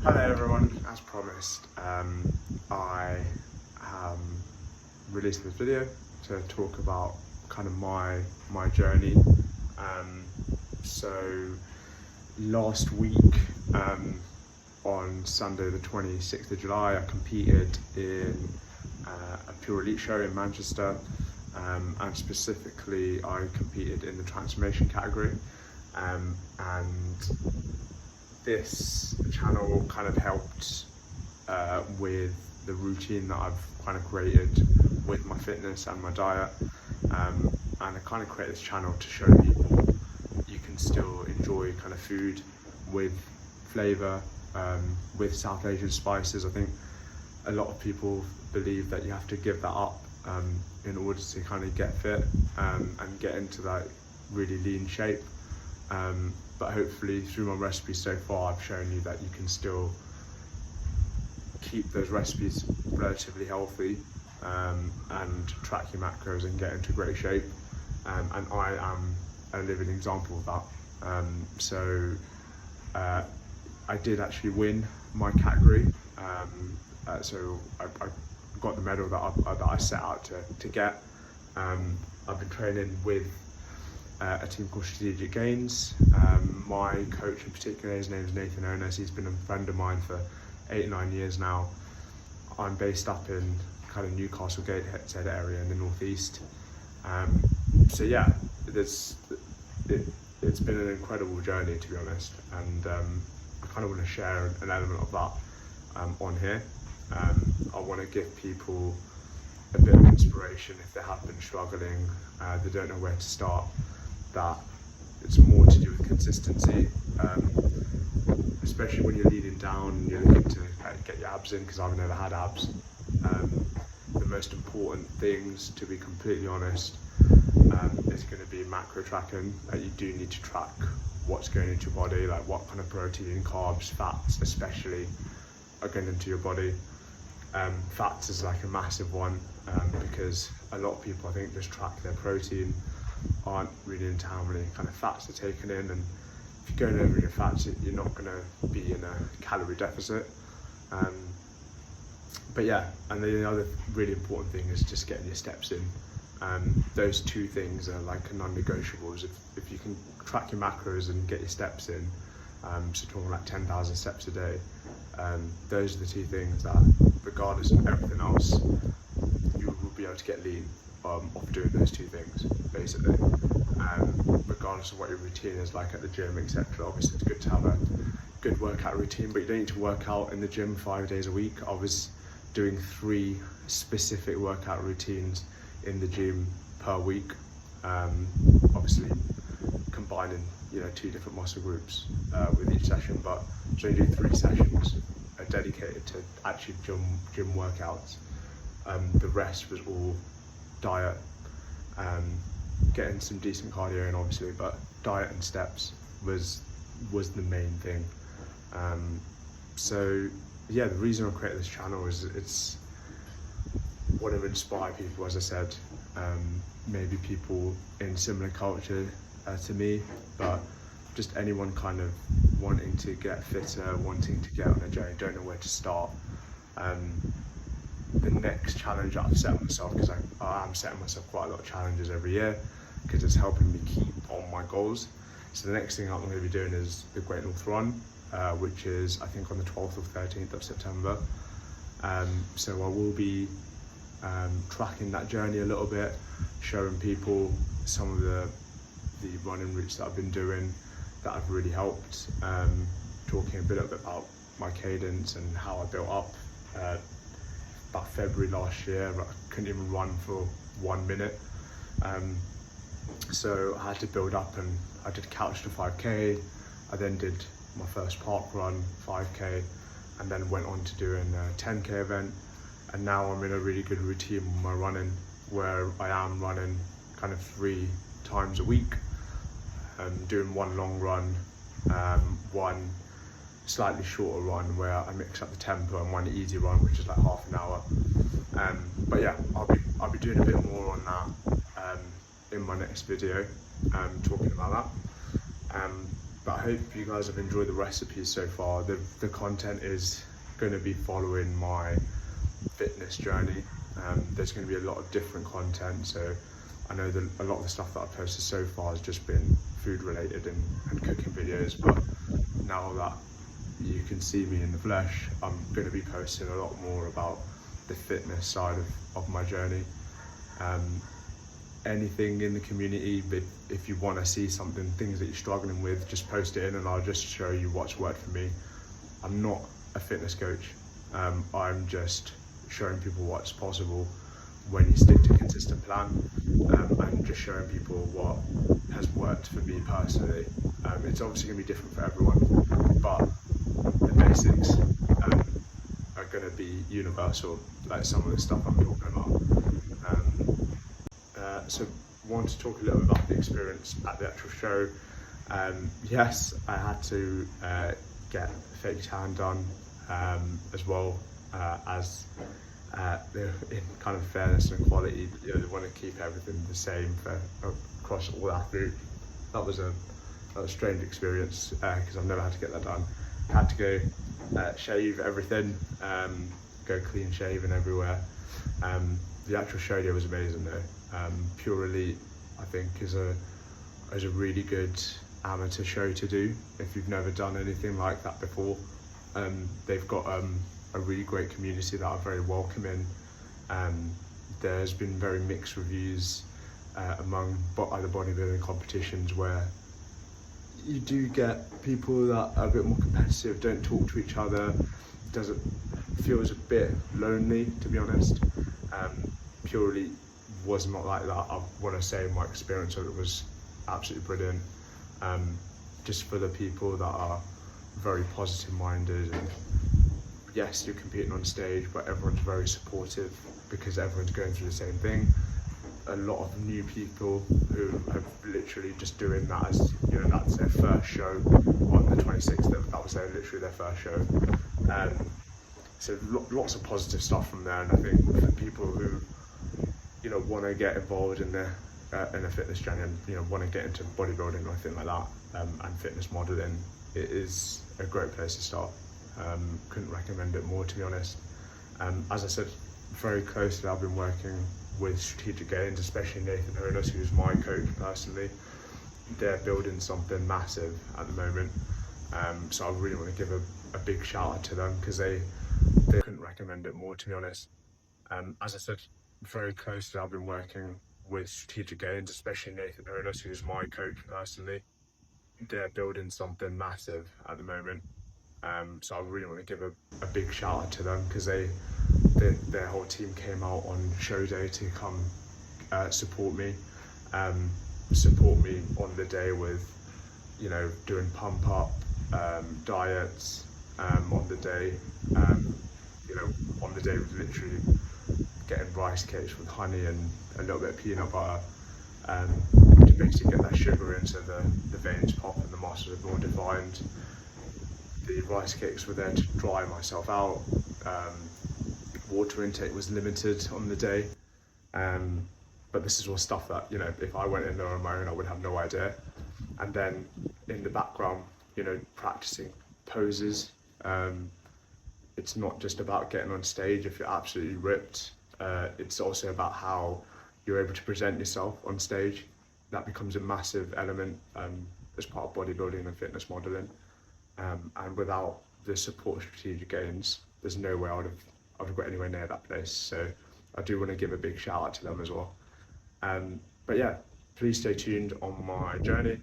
Hi there everyone, as promised, I released this video to talk about kind of my journey. So last week, on Sunday the 26th of July, I competed in a Pure Elite show in Manchester, and specifically I competed in the transformation category, and this channel kind of helped with the routine that I've kind of created with my fitness and my diet, and I kind of created this channel to show people you can still enjoy kind of food with flavour, with South Asian spices. I think a lot of people believe that you have to give that up in order to kind of get fit and get into that really lean shape. But hopefully through my recipes so far, I've shown you that you can still keep those recipes relatively healthy, and track your macros and get into great shape. And I am a living example of that. I did actually win my category. So I got the medal that I set out to get. I've been training with a team called Strategic Gains. My coach in particular, his name is Nathan Onus. He's been a friend of mine for 8 or 9 years now. I'm based up in kind of Newcastle Gateshead area in the northeast. So yeah, it's been an incredible journey, to be honest, and I kind of want to share an element of that on here. I want to give people a bit of inspiration if they have been struggling, they don't know where to start, that it's more to do with consistency, especially when you're leading down and you're looking to get your abs in, because I've never had abs. The most important things, to be completely honest, is going to be macro tracking. You do need to track what's going into your body, like what kind of protein, carbs, fats especially are going into your body. Fats is like a massive one, because a lot of people, I think, just track their protein, aren't really into how many kind of fats they're taking in, and if you're going over your fats, you're not going to be in a calorie deficit. But yeah, and the other really important thing is just getting your steps in. Those two things are like non-negotiables. If you can track your macros and get your steps in, so talking like 10,000 steps a day, those are the two things that, regardless of everything else, you will be able to get lean off doing those two things, basically. Regardless of what your routine is like at the gym, etc. Obviously it's good to have a good workout routine, but you don't need to work out in the gym 5 days a week. I was doing 3 specific workout routines in the gym per week, obviously combining 2 different muscle groups with each session, but so you do 3 sessions dedicated to actually gym workouts. The rest was all diet, getting some decent cardio in obviously, but diet and steps was the main thing. So yeah, the reason I created this channel is it's want to inspire people, as I said, maybe people in similar culture to me, but just anyone kind of wanting to get fitter, wanting to get on a journey, don't know where to start. The next challenge that I've set myself, because I am setting myself quite a lot of challenges every year, because it's helping me keep on my goals. So the next thing I'm going to be doing is the Great North Run, which is I think on the 12th or 13th of September. So I will be tracking that journey a little bit, showing people some of the running routes that I've been doing that have really helped, talking a bit about my cadence and how I built up. About February last year, I couldn't even run for 1 minute, so I had to build up, and I did couch to 5k. I then did my first park run, 5k, and then went on to doing a 10k event, and now I'm in a really good routine with my running, where I am running kind of 3 times a week, doing 1 long run, 1 slightly shorter run where I mix up the tempo, and 1 easy run which is like half an hour. But yeah, I'll be doing a bit more on that in my next video, talking about that. But I hope you guys have enjoyed the recipes so far. The content is going to be following my fitness journey. There's going to be a lot of different content, so I know that a lot of the stuff that I've posted so far has just been food related and cooking videos, but now that you can see me in the flesh, I'm going to be posting a lot more about the fitness side of my journey. Anything in the community, but if you want to see something, things that you're struggling with, just post it in and I'll just show you what's worked for me. I'm not a fitness coach. I'm just showing people what's possible when you stick to a consistent plan, and just showing people what has worked for me personally. It's obviously going to be different for everyone, but the basics are going to be universal, like some of the stuff I'm talking about. So want to talk a little bit about the experience at the actual show. Yes, I had to get fake tan done, as well as in kind of fairness and quality. You know, they want to keep everything the same across all athletes. That was a strange experience because I've never had to get that done. I had to go shave everything, go clean shaven everywhere. The actual show day was amazing though. Pure Elite, I think, is a really good amateur show to do if you've never done anything like that before. They've got a really great community that are very welcoming. There's been very mixed reviews among other bodybuilding competitions, where you do get people that are a bit more competitive, don't talk to each other, feels a bit lonely, to be honest. Pure Elite was not like that. I want to say my experience of it was absolutely brilliant. Just for the people that are very positive minded, and yes, you're competing on stage, but everyone's very supportive because everyone's going through the same thing. A lot of new people who have literally just doing that as, you know, that's their first show on the 26th. That was literally their first show. So lots of positive stuff from there, and I think for people who, you know, want to get involved in a fitness journey and, you know, want to get into bodybuilding or anything like that, and fitness modeling, it is a great place to start. Couldn't recommend it more, to be honest. As I said, very closely I've been working with Strategic Gains, especially Nathan Honas, who's my coach personally. They're building something massive at the moment, so I really want to give a big shout out to them, because they couldn't recommend it more, to be honest. As I said, very closely I've been working with Strategic Gains, especially Nathan Honas, who's my coach personally. They're building something massive at the moment, so I really want to give a big shout out to them, because their whole team came out on show day to come support me on the day with, you know, doing pump up diets, on the day, you know, on the day with literally getting rice cakes with honey and a little bit of peanut butter, to basically get that sugar in so the veins pop and the muscles are more defined. The rice cakes were there to dry myself out. Water intake was limited on the day, but this is all stuff that, you know, if I went in there on my own, I would have no idea. And then in the background, you know, practicing poses. It's not just about getting on stage if you're absolutely ripped. It's also about how you're able to present yourself on stage. That becomes a massive element as part of bodybuilding and fitness modeling. And without the support of Strategic Gains, there's no way I would have got anywhere near that place. So I do want to give a big shout out to them as well. But yeah, please stay tuned on my journey.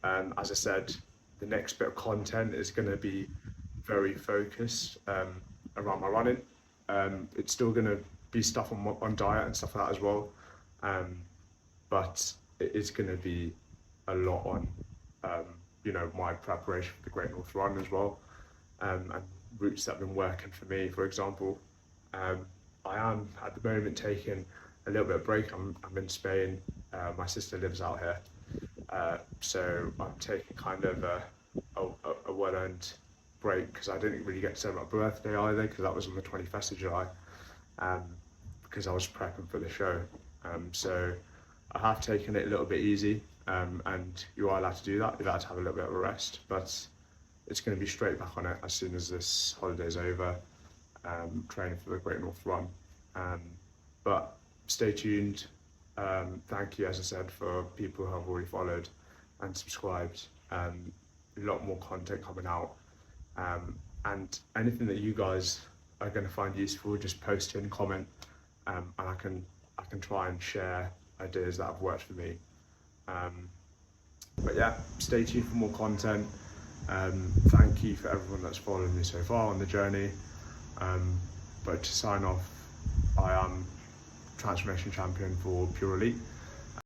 As I said, the next bit of content is going to be very focused around my running. It's still going to be stuff on diet and stuff like that as well, but it is going to be a lot on you know, my preparation for the Great North Run as well, and routes that have been working for me. For example, I am at the moment taking a little bit of break. I'm in Spain. My sister lives out here, so I'm taking kind of a well-earned break, because I didn't really get to celebrate my birthday either, because that was on the 21st of July, because I was prepping for the show. So I have taken it a little bit easy, and you are allowed to do that. You're allowed to have a little bit of a rest, but it's going to be straight back on it as soon as this holiday's over, training for the Great North Run. But stay tuned. Thank you, as I said, for people who have already followed and subscribed. A lot more content coming out, and anything that you guys are going to find useful, just post in, comment, and I can try and share ideas that have worked for me. But yeah, stay tuned for more content. Thank you for everyone that's followed me so far on the journey. But to sign off, I am Transformation Champion for Pure Elite.